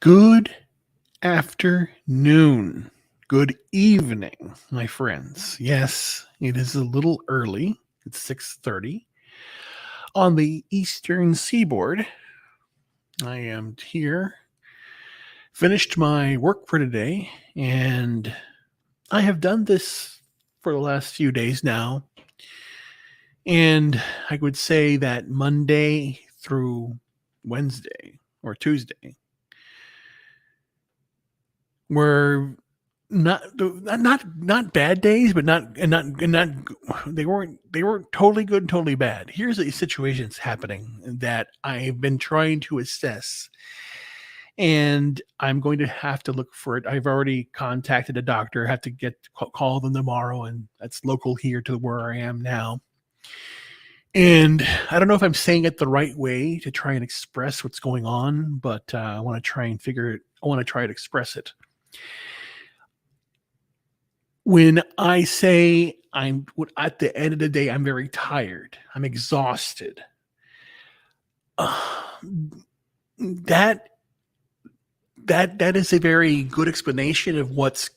Good afternoon. Good evening, my friends. Yes, it is a little early. It's 6:30 on the eastern seaboard. I am here, finished my work for today, and I have done this for the last few days now. And I would say that Monday through Wednesday or Tuesday were not bad days, but not they weren't totally good and totally bad. Here's the situations happening that I've been trying to assess, and I'm going to have to look for it. I've already contacted a doctor. I have to call them tomorrow, and that's local here to where I am now. And I don't know if I'm saying it the right way to try and express what's going on, but I want to try and figure it. I want to try to express it. When I say at the end of the day, I'm very tired, I'm exhausted. Uh, that that is a very good explanation of it's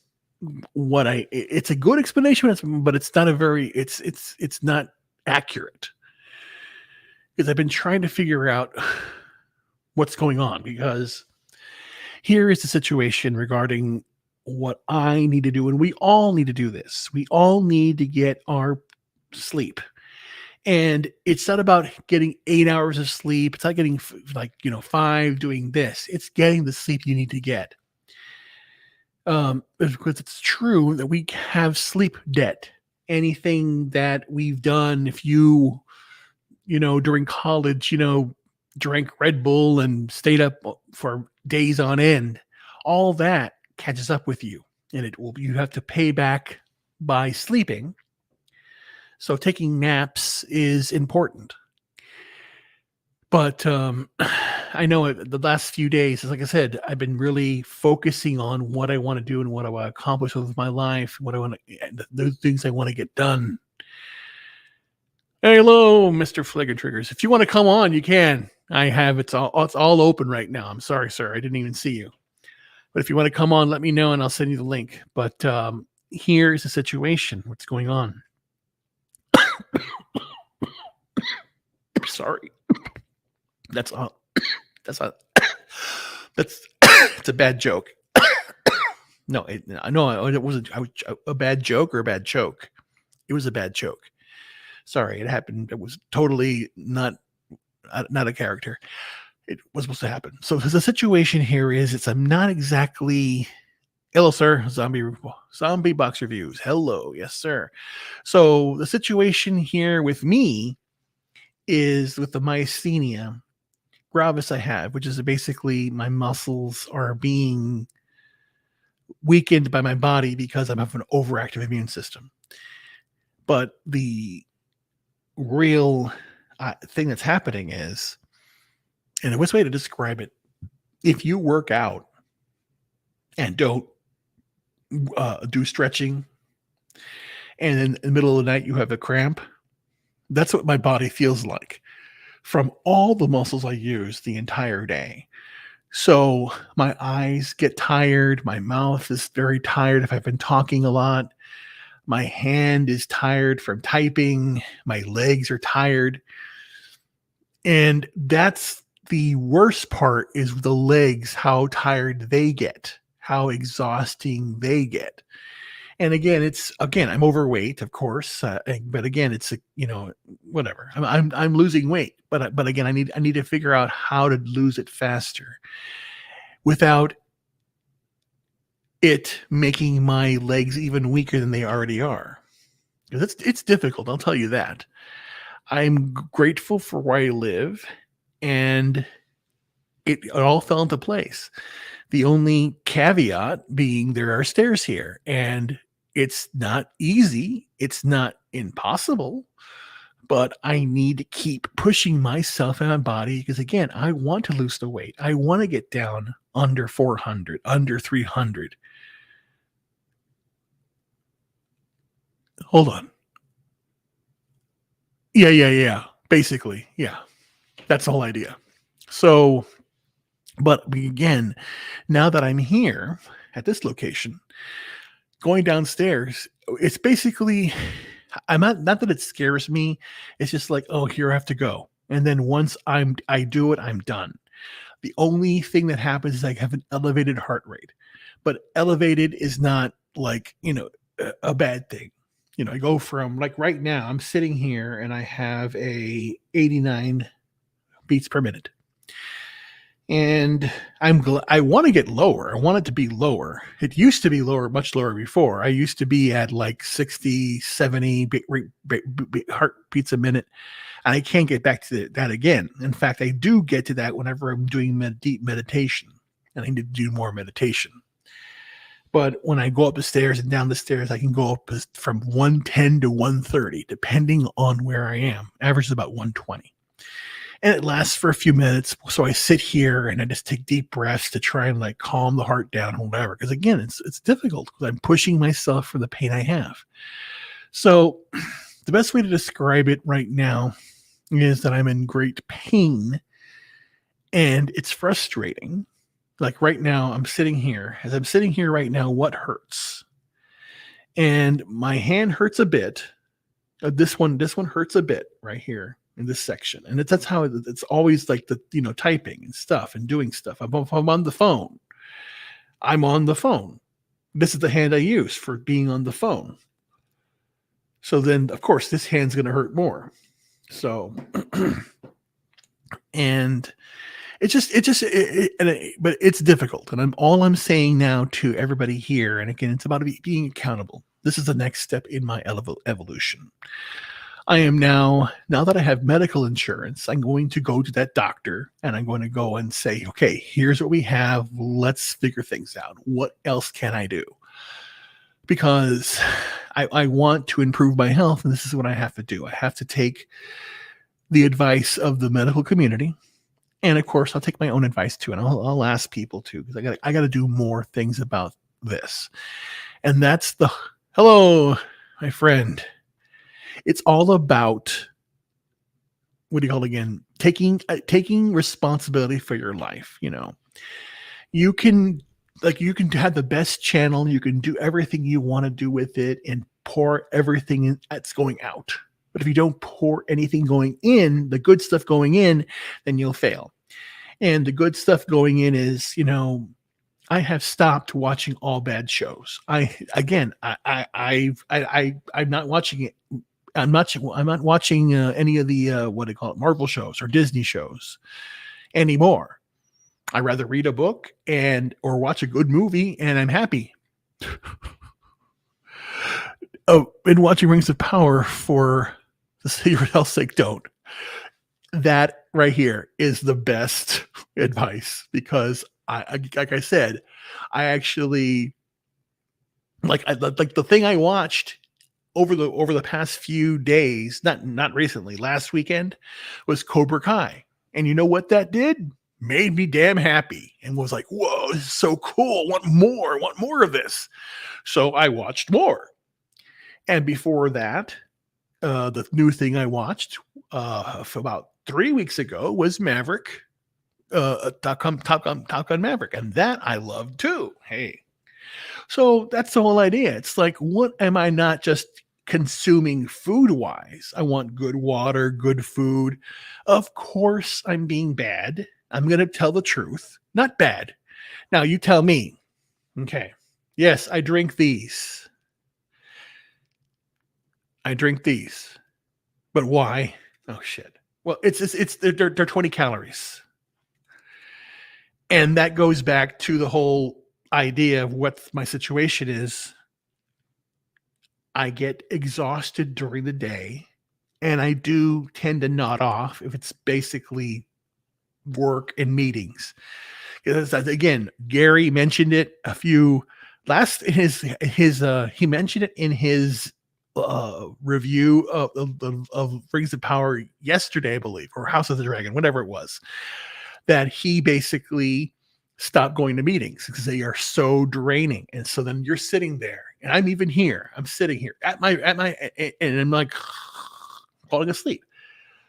a good explanation, but it's not a very it's not accurate, because I've been trying to figure out what's going on. Because here is the situation regarding what I need to do, and we all need to do this. We all need to get our sleep. And it's not about getting 8 hours of sleep. It's not getting 5 doing this. It's getting the sleep you need to get. Because it's true that we have sleep debt. Anything that we've done, if during college, drank Red Bull and stayed up for days on end, all that catches up with you, and you have to pay back by sleeping. So taking naps is important. But I know the last few days, like I said, I've been really focusing on what I want to do and what I want to accomplish with my life, those things I want to get done. Hey, hello, Mr. Fligger Triggers. If you want to come on, you can. It's all open right now. I'm sorry, sir. I didn't even see you. But if you want to come on, let me know and I'll send you the link. But here's the situation. What's going on? Sorry. That's all. That's it's a bad joke. No, it wasn't a bad joke or a bad choke. It was a bad choke. Sorry, it happened. It was totally not a character. It was supposed to happen. So the situation here is I'm not exactly. Hello, sir. Zombie Box Reviews. Hello, yes, sir. So the situation here with me is with the myasthenia gravis I have, which is basically my muscles are being weakened by my body because I have an overactive immune system. But the real thing that's happening is, and the best way to describe it, if you work out and don't do stretching, and in the middle of the night you have a cramp, that's what my body feels like from all the muscles I use the entire day. So my eyes get tired. My mouth is very tired if I've been talking a lot. My hand is tired from typing. My legs are tired. And that's the worst part, is the legs, how tired they get, how exhausting they get. And again, I'm overweight, of course, but again, it's whatever. I'm losing weight, but again, I need to figure out how to lose it faster without it making my legs even weaker than they already are. Because it's difficult, I'll tell you that. I'm grateful for where I live, and it all fell into place. The only caveat being there are stairs here, and it's not easy. It's not impossible, but I need to keep pushing myself and my body, because again, I want to lose the weight. I want to get down under 400, under 300. Hold on. Yeah. Basically, yeah. That's the whole idea. So But again, now that I'm here at this location, going downstairs, it's basically I'm not that it scares me. It's just like, oh, here I have to go. And then once I do it, I'm done. The only thing that happens is I have an elevated heart rate. But elevated is not like, a bad thing. I go from like right now, I'm sitting here and I have a 89 beats per minute. And I want to get lower. I want it to be lower. It used to be lower, much lower before. I used to be at like 60, 70 heartbeats a minute. And I can't get back to that again. In fact, I do get to that whenever I'm doing deep meditation. And I need to do more meditation. But when I go up the stairs and down the stairs, I can go up from 110 to 130, depending on where I am. Average is about 120. And it lasts for a few minutes. So I sit here and I just take deep breaths to try and like calm the heart down or whatever. Because again, it's difficult because I'm pushing myself for the pain I have. So the best way to describe it right now is that I'm in great pain and it's frustrating. Like right now, I'm sitting here. As I'm sitting here right now, what hurts? And my hand hurts a bit. This one hurts a bit right here in this section. And that's how it's always like typing and stuff and doing stuff. If I'm on the phone, I'm on the phone. This is the hand I use for being on the phone. So then, of course, this hand's going to hurt more. So, and but it's difficult. And all I'm saying now to everybody here, and again, it's about being accountable. This is the next step in my evolution. I am now that I have medical insurance, I'm going to go to that doctor and I'm going to go and say, okay, here's what we have. Let's figure things out. What else can I do? Because I want to improve my health, and this is what I have to do. I have to take the advice of the medical community. And of course, I'll take my own advice too. And I'll ask people too, because I got to do more things about this. And that's hello, my friend. It's all about, what do you call it again? Taking responsibility for your life. You can have the best channel. You can do everything you want to do with it and pour everything that's going out. But if you don't pour anything going in, the good stuff going in, then you'll fail. And the good stuff going in is, I have stopped watching all bad shows. I'm not watching it. I'm not watching any of the what do you call it, Marvel shows or Disney shows anymore. I rather read a book or watch a good movie, and I'm happy. Been watching Rings of Power for your health's sake, don't. That right here is the best advice, because like I said, I actually like the thing I watched over the past few days, not recently, last weekend, was Cobra Kai. And you know what that did? Made me damn happy and was like, whoa, this is so cool. Want more of this. So I watched more. And before that, the new thing I watched for about 3 weeks ago was Maverick, Top Gun Maverick. And that I love too. Hey. So that's the whole idea. It's like, what am I not just consuming food-wise? I want good water, good food. Of course, I'm being bad. I'm going to tell the truth. Not bad. Now, you tell me. Okay. Yes, I drink these. But why? Oh, shit. Well, they're 20 calories. And that goes back to the whole idea of what my situation is. I get exhausted during the day, and I do tend to nod off if it's basically work and meetings. Because again, Gary mentioned it he mentioned it in his review of Rings of Power yesterday, I believe, or House of the Dragon, whatever it was, that he basically stopped going to meetings because they are so draining. And so then you're sitting there, and I'm even here. I'm sitting here at my and I'm like falling asleep.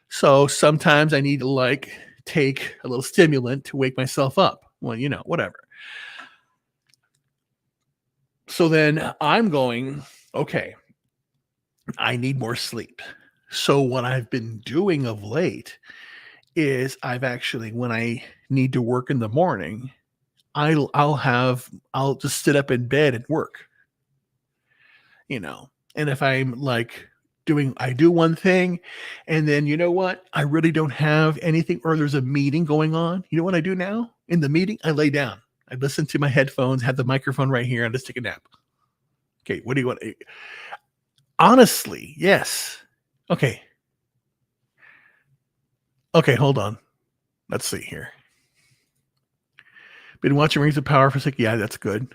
So sometimes I need to like take a little stimulant to wake myself up. Well, whatever. So then I'm going, okay, I need more sleep. So what I've been doing of late is I've actually, when I need to work in the morning, I'll just sit up in bed and work, you know. And if I'm like I do one thing, and then you know what? I really don't have anything, or there's a meeting going on. You know what I do now? In the meeting, I lay down. I listen to my headphones, have the microphone right here, and just take a nap. Okay, what do you want? Honestly, yes. Okay. Okay, hold on. Let's see here. Been watching Rings of Power for a sec. Yeah, that's good.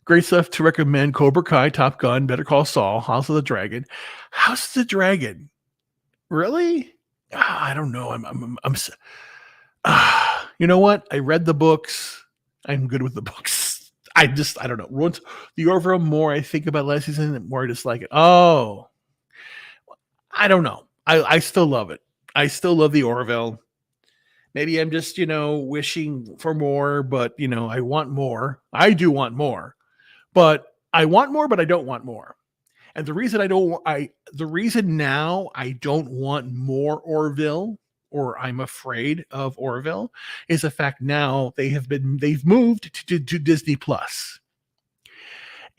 Great stuff to recommend. Cobra Kai, Top Gun, Better Call Saul, House of the Dragon. House of the Dragon. Really? I don't know. You know what? I read the books. I'm good with the books. I don't know. Once the Orville more I think about last season, the more I dislike it. Oh, I don't know. I still love it. I still love the Orville. Maybe I'm just, wishing for more, but, I want more. I do want more, but I want more, but I don't want more. And the reason now I don't want more Orville, or I'm afraid of Orville, is the fact now they've moved to Disney Plus.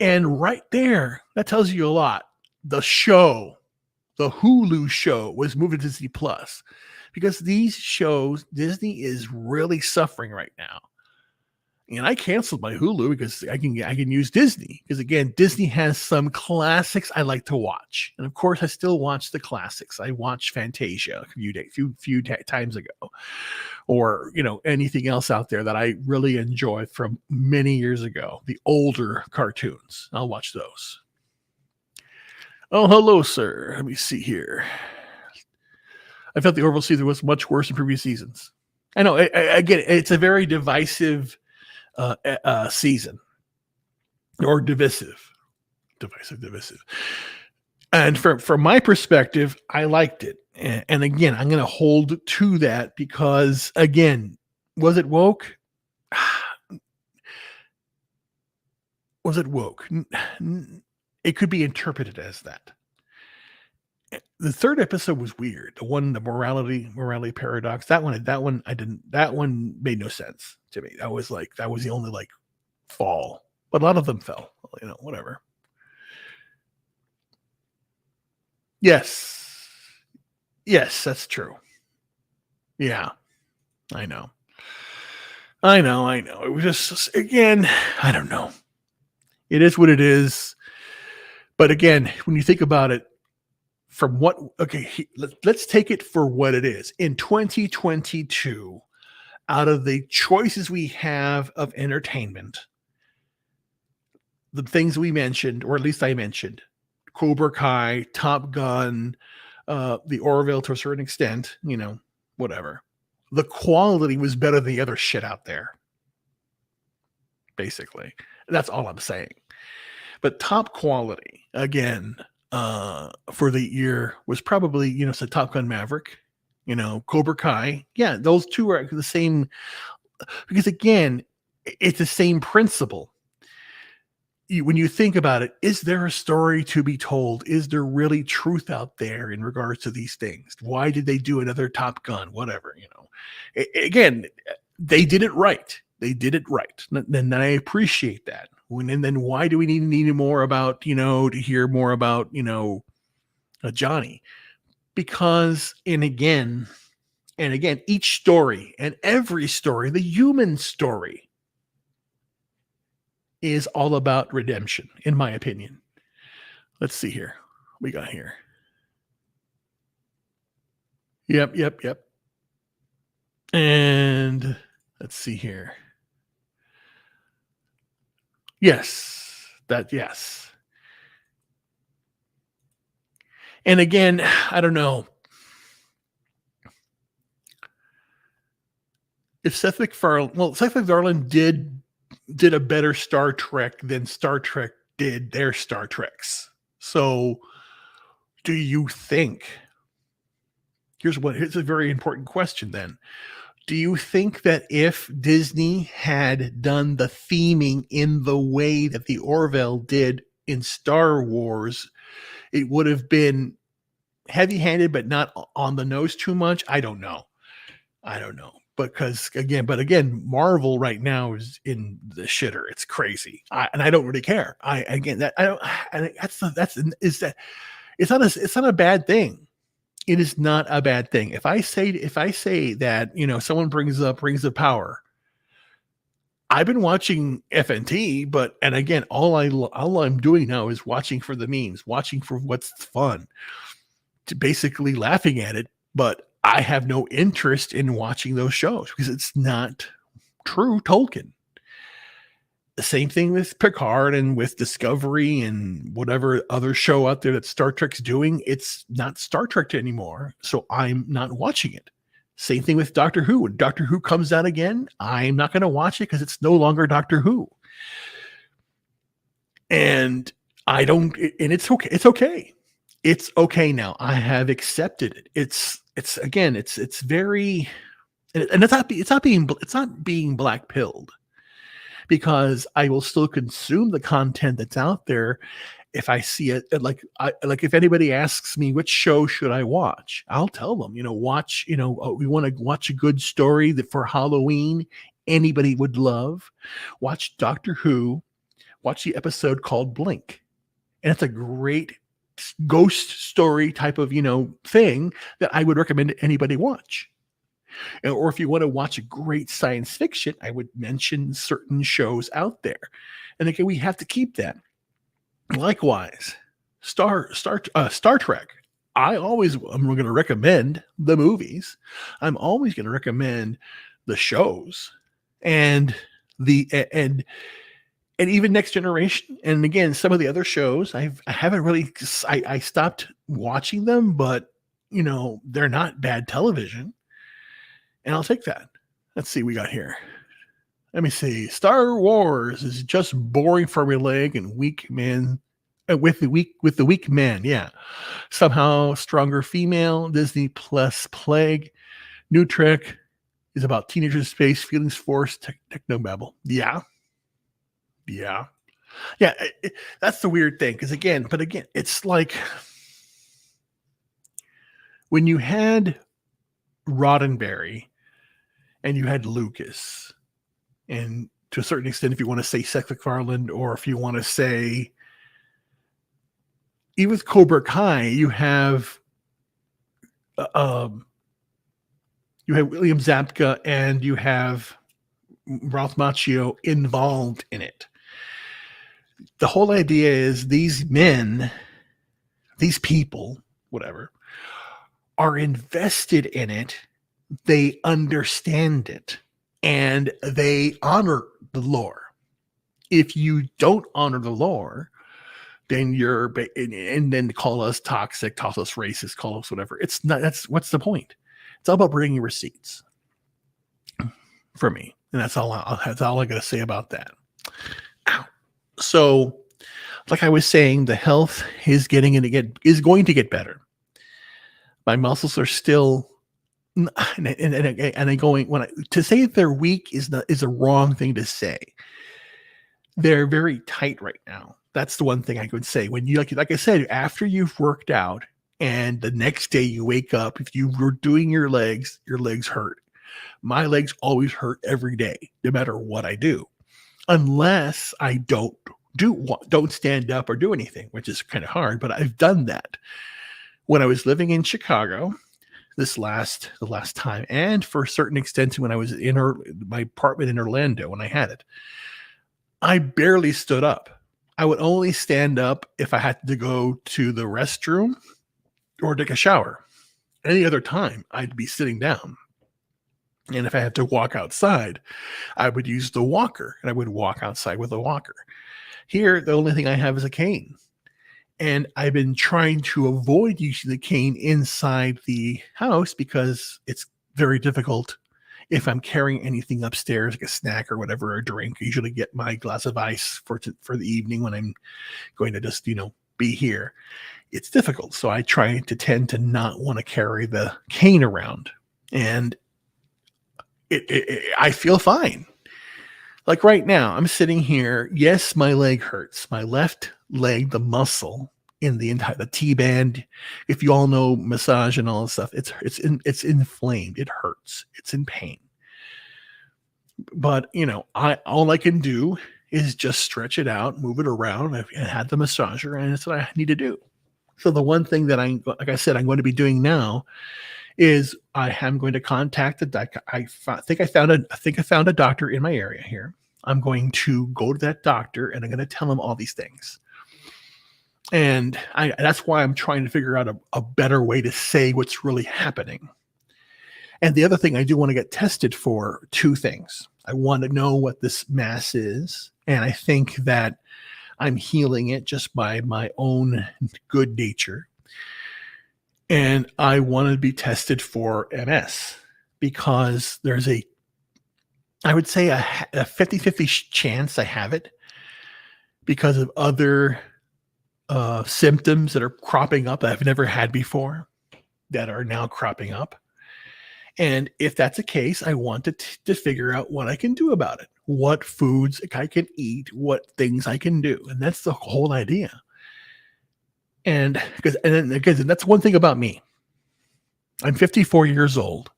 And right there, that tells you a lot. The Hulu show was moved to Disney Plus, because these shows, Disney is really suffering right now. And I canceled my Hulu because I can use Disney, because again, Disney has some classics I like to watch, and of course, I still watch the classics. I watched Fantasia a few times ago, or anything else out there that I really enjoyed from many years ago. The older cartoons, I'll watch those. Oh, hello, sir. Let me see here. I felt the Orville season was much worse than previous seasons. I know. I get it. It's a very divisive season, or divisive. And from my perspective, I liked it. And again, I'm going to hold to that, because again, was it woke? Was it woke? It could be interpreted as that. The third episode was weird. The morality paradox. That one made no sense to me. That was the only fall, but a lot of them fell. Whatever. Yes, that's true. Yeah, I know. It was just, again, I don't know. It is what it is. But again, when you think about it, let's take it for what it is. In 2022, out of the choices we have of entertainment, the things we mentioned, or at least I mentioned, Cobra Kai, Top Gun, the Orville to a certain extent, whatever. The quality was better than the other shit out there. Basically. That's all I'm saying. But top quality, again, for the year was probably, so Top Gun Maverick, Cobra Kai. Yeah, those two are the same, because again, it's the same principle. When you think about it, is there a story to be told? Is there really truth out there in regards to these things? Why did they do another Top Gun? Whatever, Again, they did it right. And I appreciate that. And then why do we need more about, to hear more about, Johnny? Because, and again, each story and every story, the human story, is all about redemption, in my opinion. Let's see here. What we got here. Yep. And let's see here. Yes. And again, I don't know if Seth MacFarlane did a better Star Trek than Star Trek did their Star Treks. So do you think, here's a very important question then. Do you think that if Disney had done the theming in the way that the Orville did in Star Wars, it would have been heavy-handed, but not on the nose too much? I don't know. I don't know. But again, Marvel right now is in the shitter. It's crazy. And I don't really care. I again that I don't and that's is that it's not a bad thing. It is not a bad thing. If I say that, someone brings up Rings of Power, I've been watching FNT, and again, all I'm doing now is watching for the memes, watching for what's fun, to basically laughing at it, but I have no interest in watching those shows because it's not true Tolkien. The same thing with Picard and with Discovery and whatever other show out there that Star Trek's doing. It's not Star Trek anymore, so I'm not watching it. Same thing with Doctor Who. When Doctor Who comes out again, I'm not going to watch it because it's no longer Doctor Who. And I don't, and it's okay. It's okay. It's okay now. I have accepted it. It's again, it's very, and it's not being black pilled, because I will still consume the content that's out there if I see it. Like if anybody asks me which show should I watch, I'll tell them, watch, we want to watch a good story that for Halloween anybody would love. Watch Doctor Who, watch the episode called Blink. And it's a great ghost story type of, thing that I would recommend anybody watch. Or if you want to watch a great science fiction, I would mention certain shows out there. And again, we have to keep that. Likewise, Star Trek. I'm going to recommend the movies. I'm always going to recommend the shows and and even Next Generation. And again, some of the other shows I haven't really. I stopped watching them, but they're not bad television. And I'll take that. Let's see what we got here. Let me see. Star Wars is just boring formulaic and weak man. With the weak man, yeah. Somehow stronger female. Disney Plus plague. New Trek is about teenagers, space, feelings, force, technobabble. Yeah. That's the weird thing. Because again, it's like when you had Roddenberry and you had Lucas, and to a certain extent, if you want to say Seth MacFarlane, or if you want to say, even with Cobra Kai, you have William Zabka and you have Ralph Macchio involved in it. The whole idea is these men, these people, whatever, are invested in it. They understand it and they honor the lore. If you don't honor the lore, then and then call us toxic, call us racist, call us whatever. It's not, what's the point? It's all about bringing receipts for me. And that's all I got to say about that. Ow. So like I was saying, the health is going to get better. My muscles are still, and I going, to say that they're weak is a wrong thing to say. They're very tight right now. That's the one thing I could say. When you, like I said, after you've worked out and the next day you wake up, if you were doing your legs hurt. My legs always hurt every day, no matter what I do, unless I don't stand up or do anything, which is kind of hard, but I've done that. When I was living in Chicago, the last time, and for a certain extent when I was in my apartment in Orlando when I had it, I barely stood up. I would only stand up if I had to go to the restroom or take a shower. Any other time, I'd be sitting down. And if I had to walk outside, I would use the walker, and I would walk outside with a walker. Here, the only thing I have is a cane. And I've been trying to avoid using the cane inside the house because it's very difficult. If I'm carrying anything upstairs, like a snack or whatever, or a drink, I usually get my glass of ice for the evening when I'm going to just, be here. It's difficult. So I tend to not want to carry the cane around. And I feel fine. Like right now, I'm sitting here. Yes, my leg hurts. My left leg, the muscle in the T band. If you all know massage and all this stuff, it's inflamed. It hurts. It's in pain. But I all I can do is just stretch it out, move it around. I've had the massager, and that's what I need to do. So the one thing that like I said, I'm going to be doing now is I am going to contact the doc. I think I found a doctor in my area here. I'm going to go to that doctor and I'm going to tell him all these things. And that's why I'm trying to figure out a better way to say what's really happening. And the other thing I do want to get tested for, two things. I want to know what this mass is. And I think that I'm healing it just by my own good nature. And I want to be tested for MS because there's I would say a 50-50 chance I have it because of other symptoms that are cropping up that I've never had before that are now cropping up. And if that's the case, I want to figure out what I can do about it, what foods I can eat, what things I can do. And that's the whole idea. And that's one thing about me. I'm 54 years old.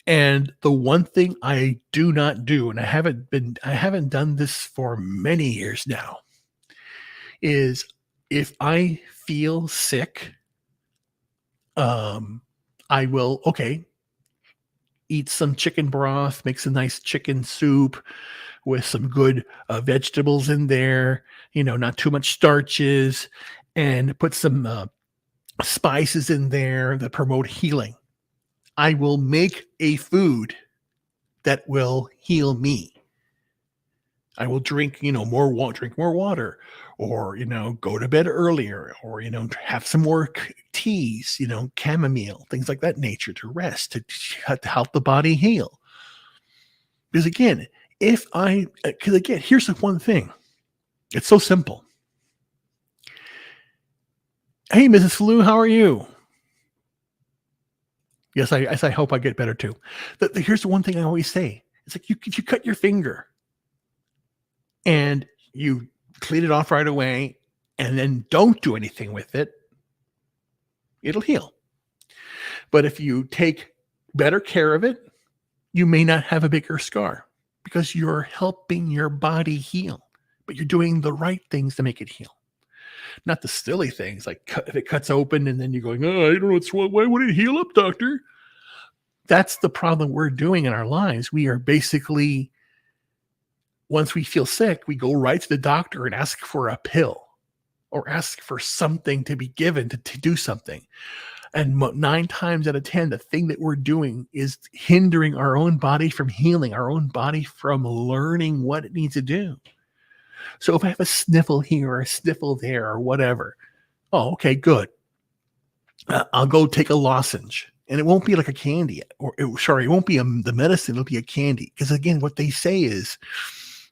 And the one thing I do not do, and I haven't done this for many years now, is if I feel sick, I will, eat some chicken broth, make some nice chicken soup with some good vegetables in there, not too much starches, and put some spices in there that promote healing. I will make a food that will heal me. I will drink, drink more water, or, go to bed earlier, or, have some more teas, chamomile, things like that nature to rest, to help the body heal. Because again, here's the one thing. It's so simple. Hey, Mrs. Lou, how are you? Yes, I hope I get better too. Here's the one thing I always say. It's like if you cut your finger and you clean it off right away and then don't do anything with it, it'll heal. But if you take better care of it, you may not have a bigger scar because you're helping your body heal, but you're doing the right things to make it heal. Not the silly things like if it cuts open and then you're going, oh, I don't know what's wrong. Why would it heal up, doctor? That's the problem we're doing in our lives. We are basically, once we feel sick, we go right to the doctor and ask for a pill or ask for something to be given to do something. And 9 times out of 10, the thing that we're doing is hindering our own body from healing, our own body from learning what it needs to do. So if I have a sniffle here or a sniffle there or whatever, oh, okay, good. I'll go take a lozenge. And it won't be like a candy, it won't be the medicine. It'll be a candy. Because again, what they say is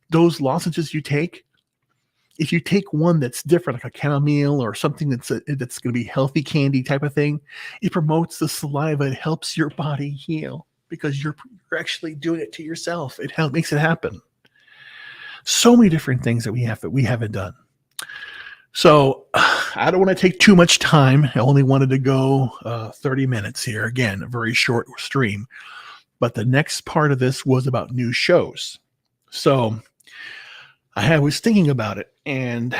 those lozenges you take, if you take one that's different, like a chamomile or something that's going to be healthy candy type of thing, it promotes the saliva. It helps your body heal because you're actually doing it to yourself. It makes it happen. So many different things that we haven't done. So I don't want to take too much time. I only wanted to go 30 minutes here. Again, a very short stream. But the next part of this was about new shows. So I was thinking about it. And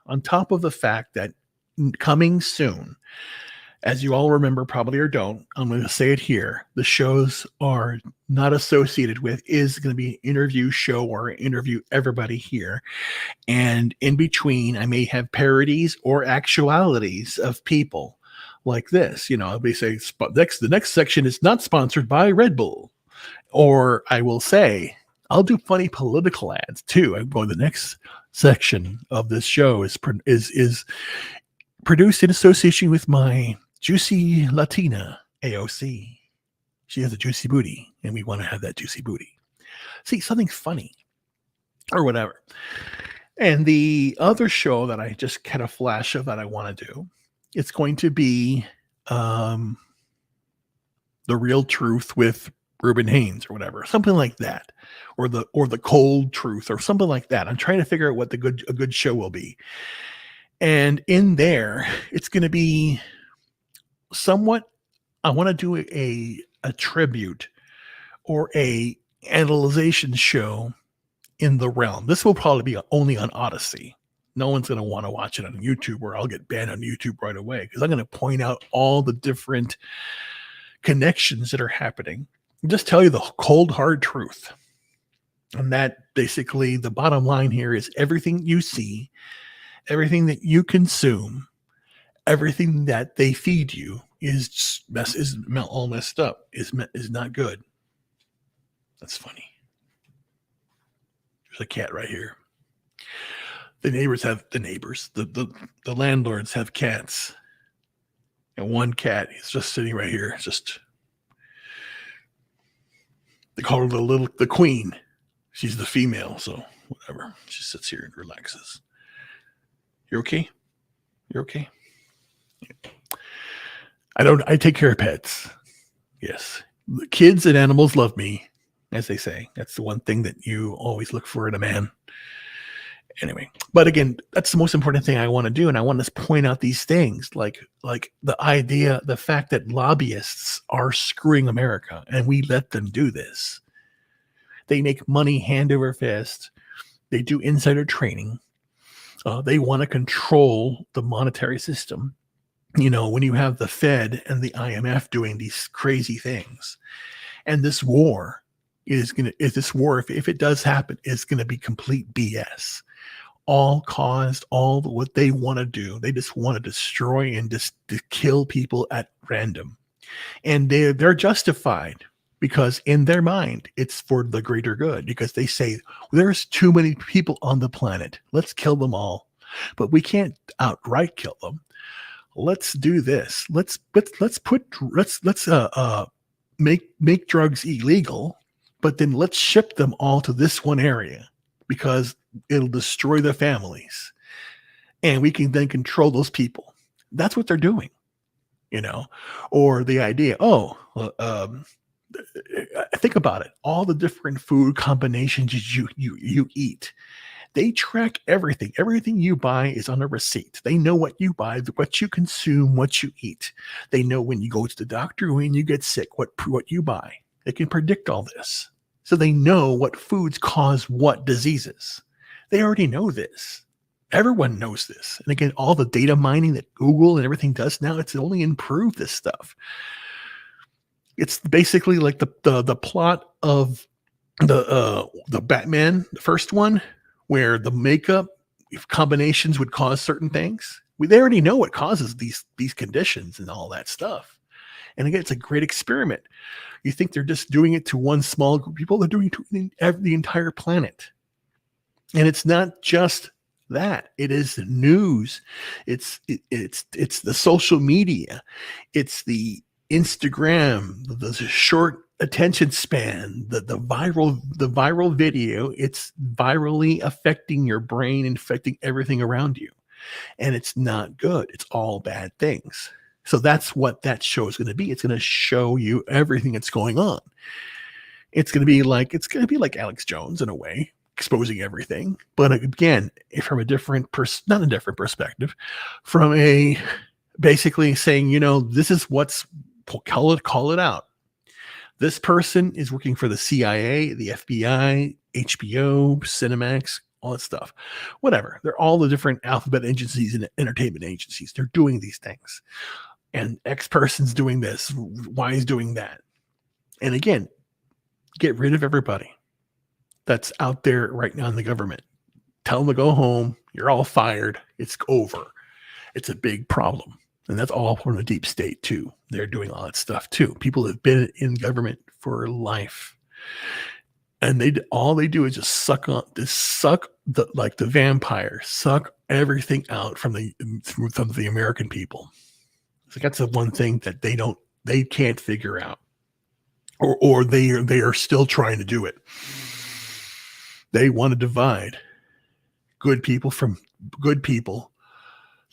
on top of the fact that coming soon, as you all remember probably or don't, I'm going to say it here. The shows are not associated with is going to be an interview show or interview everybody here. And in between, I may have parodies or actualities of people like this. I'll be saying the next section is not sponsored by Red Bull. Or I will say, I'll do funny political ads too. I'm going, the next section of this show is produced in association with my Juicy Latina AOC. She has a juicy booty, and we want to have that juicy booty. See, something funny or whatever. And the other show that I just had a flash of that I want to do, it's going to be The Real Truth with Reuben Haynes or whatever, something like that, or the Cold Truth or something like that. I'm trying to figure out what a good show will be, and in there, it's going to be somewhat. I want to do a tribute or a analyzation show in the realm. This will probably be only on Odyssey. No one's going to want to watch it on YouTube, or I'll get banned on YouTube right away, because I'm going to point out all the different connections that are happening. Just tell you the cold, hard truth. And that basically the bottom line here is everything you see, everything that you consume, everything that they feed you is all messed up, is not good. That's funny. There's a cat right here. The landlords have cats, and one cat is just sitting right here. They call her the queen. She's the female, so whatever. She sits here and relaxes. You're okay? You're okay? Yeah. I take care of pets. Yes. The kids and animals love me, as they say. That's the one thing that you always look for in a man. Anyway, but again, that's the most important thing I want to do. And I want to point out these things like the fact that lobbyists are screwing America, and we let them do this. They make money hand over fist. They do insider trading. They want to control the monetary system. You know, when you have the Fed and the IMF doing these crazy things, and this war if it does happen, is going to be complete BS. All caused, what they want to do. They just want to destroy and just to kill people at random. And they're justified, because in their mind, it's for the greater good, because they say there's too many people on the planet. Let's kill them all. But we can't outright kill them. Let's do this. Let's make drugs illegal, but then let's ship them all to this one area, because it'll destroy their families, and we can then control those people. That's what they're doing, you know. Or the idea, think about it. All the different food combinations you eat, they track everything. Everything you buy is on a receipt. They know what you buy, what you consume, what you eat. They know when you go to the doctor, when you get sick, what you buy. They can predict all this. So they know what foods cause what diseases. They already know this. Everyone knows this. And again, all the data mining that Google and everything does now, it's only improved this stuff. It's basically like the plot of the Batman, the first one, where the makeup combinations would cause certain things. They already know what causes these conditions and all that stuff. And again, it's a great experiment. You think they're just doing it to one small group of people? They're doing it to the entire planet. And it's not just that. It is the news. It's the social media. It's the Instagram, the short attention span, the viral video. It's virally affecting your brain, infecting everything around you. And it's not good. It's all bad things. So that's what that show is going to be. It's going to show you everything that's going on. It's going to be like Alex Jones in a way, exposing everything. But again, from a different not a different perspective, from a basically saying, this is what's call it out. This person is working for the CIA, the FBI, HBO, Cinemax, all that stuff. Whatever. They're all the different alphabet agencies and entertainment agencies. They're doing these things. And X person's doing this, Y is doing that. And again, get rid of everybody that's out there right now in the government. Tell them to go home. You're all fired. It's over. It's a big problem. And that's all from the deep state too. They're doing all that stuff too. People have been in government for life. And all they do is just suck like the vampire, suck everything out from the American people. So that's the one thing that they can't figure out, or they are still trying to do it. They want to divide good people from good people.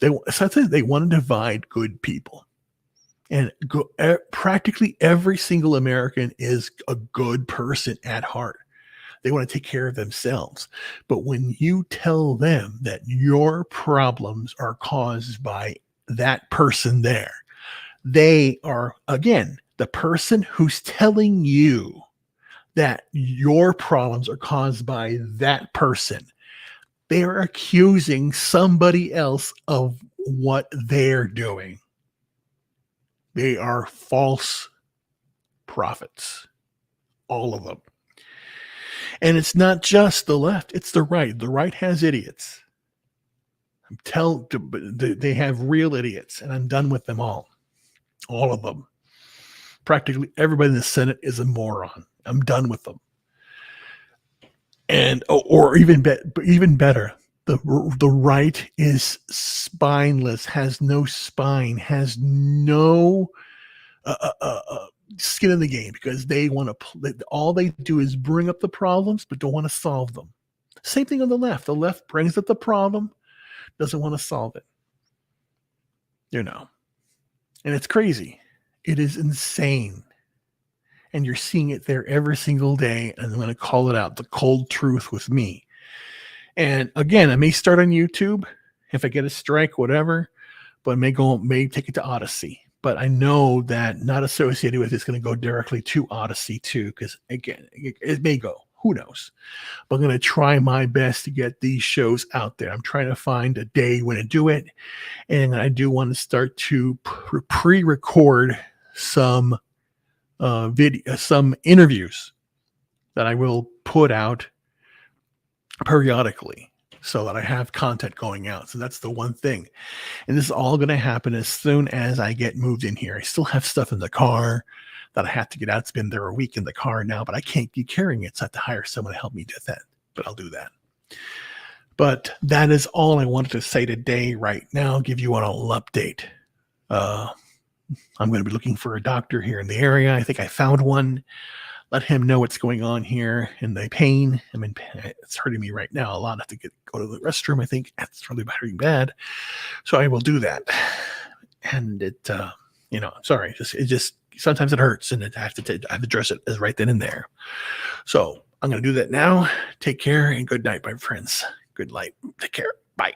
They want to divide good people, And practically every single American is a good person at heart. They want to take care of themselves. But when you tell them that your problems are caused by that person there, they are, again, the person who's telling you that your problems are caused by that person. They are accusing somebody else of what they're doing. They are false prophets, all of them. And it's not just the left, it's the right. The right has idiots. They have real idiots, and I'm done with them all of them. Practically everybody in the Senate is a moron. I'm done with them. And or even better, the right is spineless, has no spine, has no skin in the game, because they want to. All they do is bring up the problems, but don't want to solve them. Same thing on the left. The left brings up the problem, doesn't want to solve it. And it's crazy. It is insane. And you're seeing it there every single day. And I'm going to call it out, the cold truth with me. And again, I may start on YouTube if I get a strike, whatever, but I may take it to Odyssey. But I know that not associated with it's going to go directly to Odyssey too, because again, it may go. Who knows? But I'm going to try my best to get these shows out there. I'm trying to find a day when to do it. And I do want to start to pre-record some some interviews that I will put out periodically so that I have content going out. So that's the one thing. And this is all going to happen as soon as I get moved in here. I still have stuff in the car that I have to get out. It's been there a week in the car now, but I can't keep carrying it. So I have to hire someone to help me do that. But I'll do that. But that is all I wanted to say today right now. Give you a little update. I'm going to be looking for a doctor here in the area. I think I found one. Let him know what's going on here and the pain. I mean, it's hurting me right now a lot. I have to go to the restroom. I think it's really hurting bad. So I will do that. And I'm sorry. It just sometimes it hurts, and I have to address it as right then and there. So I'm going to do that now. Take care and good night, my friends. Good night. Take care. Bye.